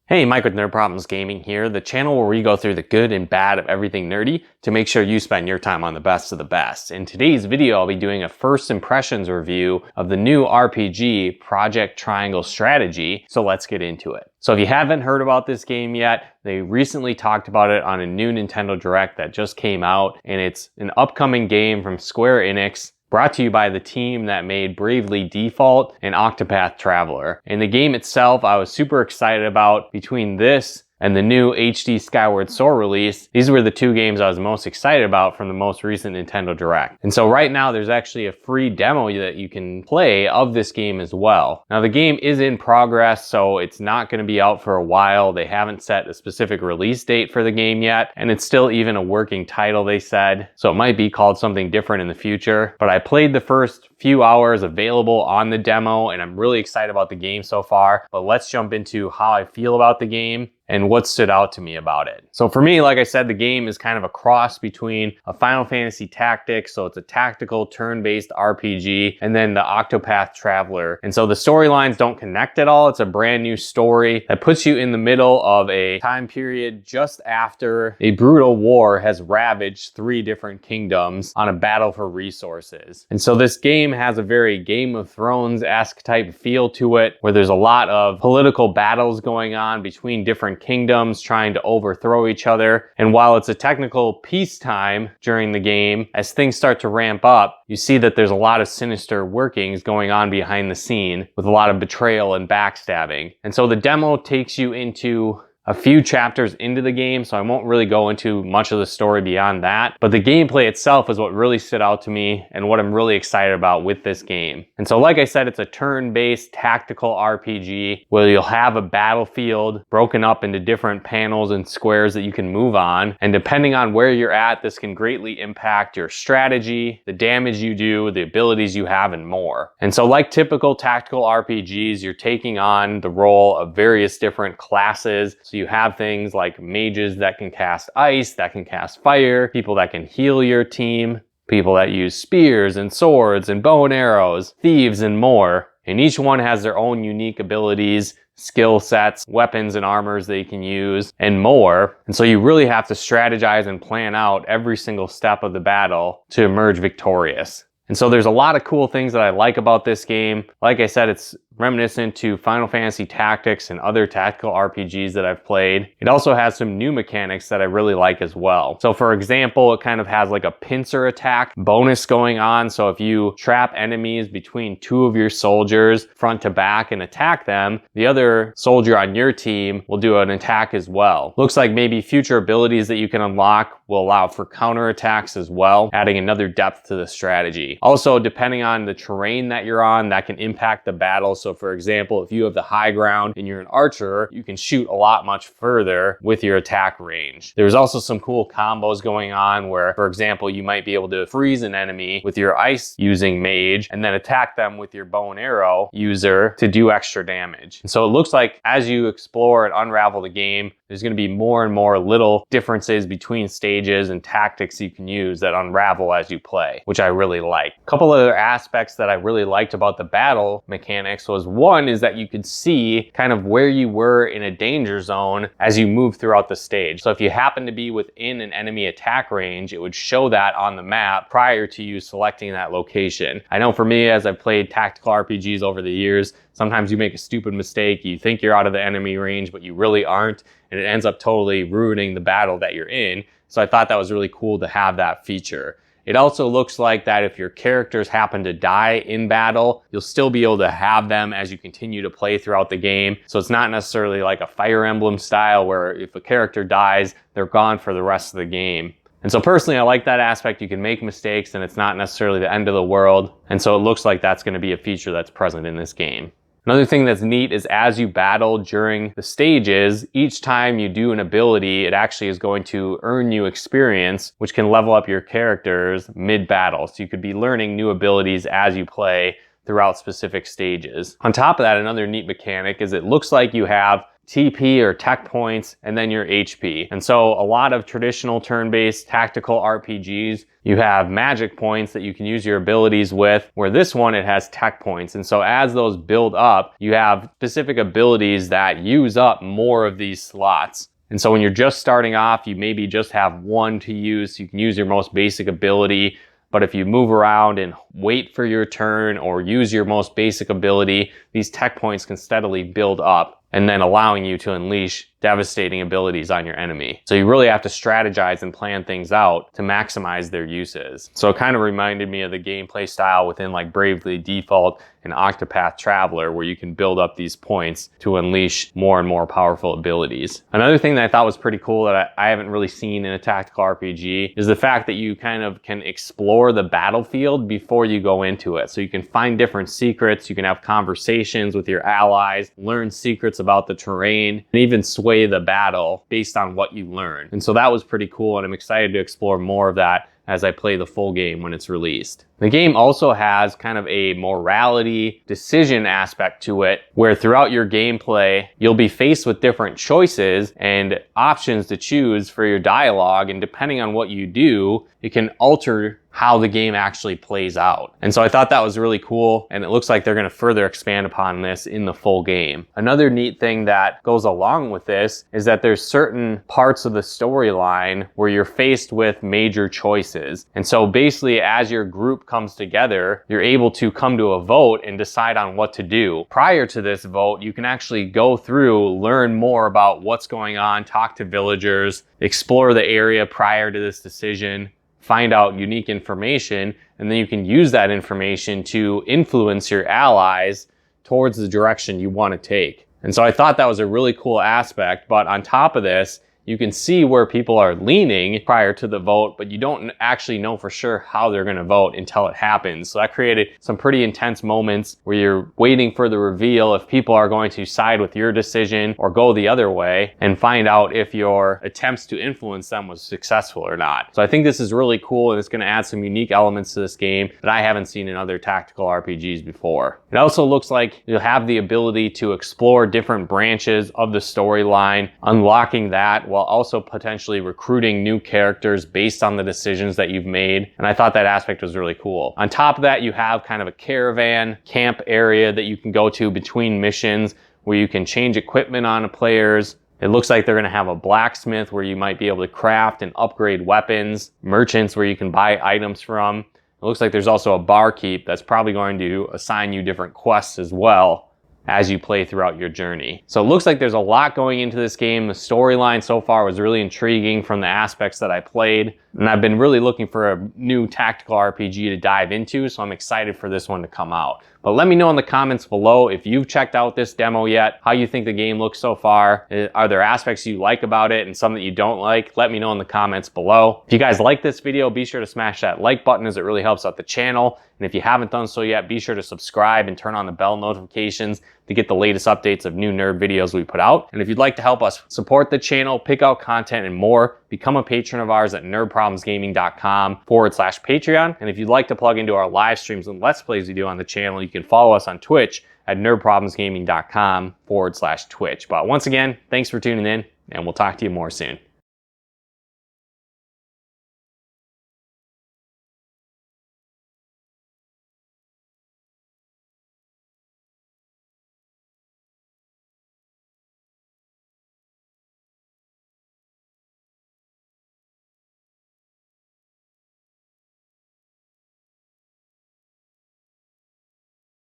Hey, Mike with Nerd Problems Gaming here, the channel where we go through the good and bad of everything nerdy to make sure you spend your time on the best of the best. In today's video, I'll be doing a first impressions review of the new RPG, Project Triangle Strategy, so let's get into it. So if you haven't heard about this game yet, they recently talked about it on a new Nintendo Direct that just came out, and it's an upcoming game from Square Enix, brought to you by the team that made Bravely Default and Octopath Traveler. And the game itself, I was super excited about. Between this and the new HD Skyward Sword release, these were the two games I was most excited about from the most recent Nintendo Direct. And so right now there's actually a free demo that you can play of this game as well. Now the game is in progress, so it's not going to be out for a while. They haven't set a specific release date for the game yet, and it's still even a working title, they said. So it might be called something different in the future. But I played the first few hours available on the demo, and I'm really excited about the game so far. But let's jump into how I feel about the game and what stood out to me about it. So for me, like I said, the game is kind of a cross between a Final Fantasy Tactics, so it's a tactical turn-based RPG, and then the Octopath Traveler. And so the storylines don't connect at all. It's a brand new story that puts you in the middle of a time period just after a brutal war has ravaged 3 different kingdoms on a battle for resources. And so this game has a very Game of Thrones-esque type feel to it, where there's a lot of political battles going on between different kingdoms trying to overthrow each other. And while it's a technical peacetime during the game, as things start to ramp up, you see that there's a lot of sinister workings going on behind the scene with a lot of betrayal and backstabbing. And so the demo takes you into a few chapters into the game, so I won't really go into much of the story beyond that. But the gameplay itself is what really stood out to me and what I'm really excited about with this game. And so like I said, it's a turn-based tactical RPG where you'll have a battlefield broken up into different panels and squares that you can move on. And depending on where you're at, this can greatly impact your strategy, the damage you do, the abilities you have, and more. And so like typical tactical RPGs, you're taking on the role of various different classes. So you have things like mages that can cast ice, that can cast fire, people that can heal your team, people that use spears and swords and bow and arrows, thieves and more. And each one has their own unique abilities, skill sets, weapons and armors they can use, and more. And so you really have to strategize and plan out every single step of the battle to emerge victorious. And so there's a lot of cool things that I like about this game. Like I said, it's reminiscent to Final Fantasy Tactics and other tactical RPGs that I've played. It also has some new mechanics that I really like as well. So for example, it kind of has like a pincer attack bonus going on. So if you trap enemies between 2 of your soldiers front to back and attack them, the other soldier on your team will do an attack as well. Looks like maybe future abilities that you can unlock will allow for counterattacks as well, adding another depth to the strategy. Also, depending on the terrain that you're on, that can impact the battle. So for example, if you have the high ground and you're an archer, you can shoot a lot much further with your attack range. There's also some cool combos going on where, for example, you might be able to freeze an enemy with your ice using mage and then attack them with your bow and arrow user to do extra damage. And so it looks like as you explore and unravel the game, there's going to be more and more little differences between stages and tactics you can use that unravel as you play, which I really like. A couple other aspects that I really liked about the battle mechanics was, one is that you could see kind of where you were in a danger zone as you move throughout the stage. So if you happen to be within an enemy attack range, it would show that on the map prior to you selecting that location. I know for me, as I've played tactical RPGs over the years, sometimes you make a stupid mistake. You think you're out of the enemy range, but you really aren't, and it ends up totally ruining the battle that you're in. So I thought that was really cool to have that feature. It also looks like that if your characters happen to die in battle, you'll still be able to have them as you continue to play throughout the game. So it's not necessarily like a Fire Emblem style where if a character dies, they're gone for the rest of the game. And so personally, I like that aspect. You can make mistakes and it's not necessarily the end of the world. And so it looks like that's going to be a feature that's present in this game. Another thing that's neat is as you battle during the stages, each time you do an ability, it actually is going to earn you experience, which can level up your characters mid-battle. So you could be learning new abilities as you play throughout specific stages. On top of that, another neat mechanic is it looks like you have TP or tech points, and then your HP. And so a lot of traditional turn-based tactical RPGs, you have magic points that you can use your abilities with, where this one, it has tech points. And so as those build up, you have specific abilities that use up more of these slots. And so when you're just starting off, you maybe just have one to use. So you can use your most basic ability. But if you move around and wait for your turn or use your most basic ability, these tech points can steadily build up, and then allowing you to unleash devastating abilities on your enemy. So you really have to strategize and plan things out to maximize their uses. So it kind of reminded me of the gameplay style within like Bravely Default and Octopath Traveler, where you can build up these points to unleash more and more powerful abilities. Another thing that I thought was pretty cool that I haven't really seen in a tactical RPG is the fact that you kind of can explore the battlefield before you go into it. So you can find different secrets, you can have conversations with your allies, learn secrets about the terrain, and even sway the battle based on what you learn. And so that was pretty cool, and I'm excited to explore more of that as I play the full game when it's released. The game also has kind of a morality decision aspect to it, where throughout your gameplay, you'll be faced with different choices and options to choose for your dialogue, and depending on what you do, it can alter how the game actually plays out. And so I thought that was really cool, and it looks like they're gonna further expand upon this in the full game. Another neat thing that goes along with this is that there's certain parts of the storyline where you're faced with major choices. And so basically, as your group comes together, you're able to come to a vote and decide on what to do. Prior to this vote, you can actually go through, learn more about what's going on, talk to villagers, explore the area prior to this decision, find out unique information, and then you can use that information to influence your allies towards the direction you want to take. And so I thought that was a really cool aspect, but on top of this, you can see where people are leaning prior to the vote, but you don't actually know for sure how they're gonna vote until it happens. So that created some pretty intense moments where you're waiting for the reveal if people are going to side with your decision or go the other way, and find out if your attempts to influence them was successful or not. So I think this is really cool, and it's gonna add some unique elements to this game that I haven't seen in other tactical RPGs before. It also looks like you'll have the ability to explore different branches of the storyline, unlocking that while also potentially recruiting new characters based on the decisions that you've made. And I thought that aspect was really cool. On top of that, you have kind of a caravan camp area that you can go to between missions, where you can change equipment on players. It looks like they're gonna have a blacksmith where you might be able to craft and upgrade weapons, merchants where you can buy items from. It looks like there's also a barkeep that's probably going to assign you different quests as well as you play throughout your journey. So it looks like there's a lot going into this game. The storyline so far was really intriguing from the aspects that I played, and I've been really looking for a new tactical RPG to dive into, so I'm excited for this one to come out. But let me know in the comments below if you've checked out this demo yet, how you think the game looks so far. Are there aspects you like about it and some that you don't like? Let me know in the comments below. If you guys like this video, be sure to smash that like button, as it really helps out the channel. And if you haven't done so yet, be sure to subscribe and turn on the bell notifications to get the latest updates of new nerd videos we put out. And if you'd like to help us support the channel, pick out content and more, become a patron of ours at nerdproblemsgaming.com/Patreon. And if you'd like to plug into our live streams and Let's Plays we do on the channel, you can follow us on Twitch at nerdproblemsgaming.com/Twitch. But once again, thanks for tuning in, and we'll talk to you more soon.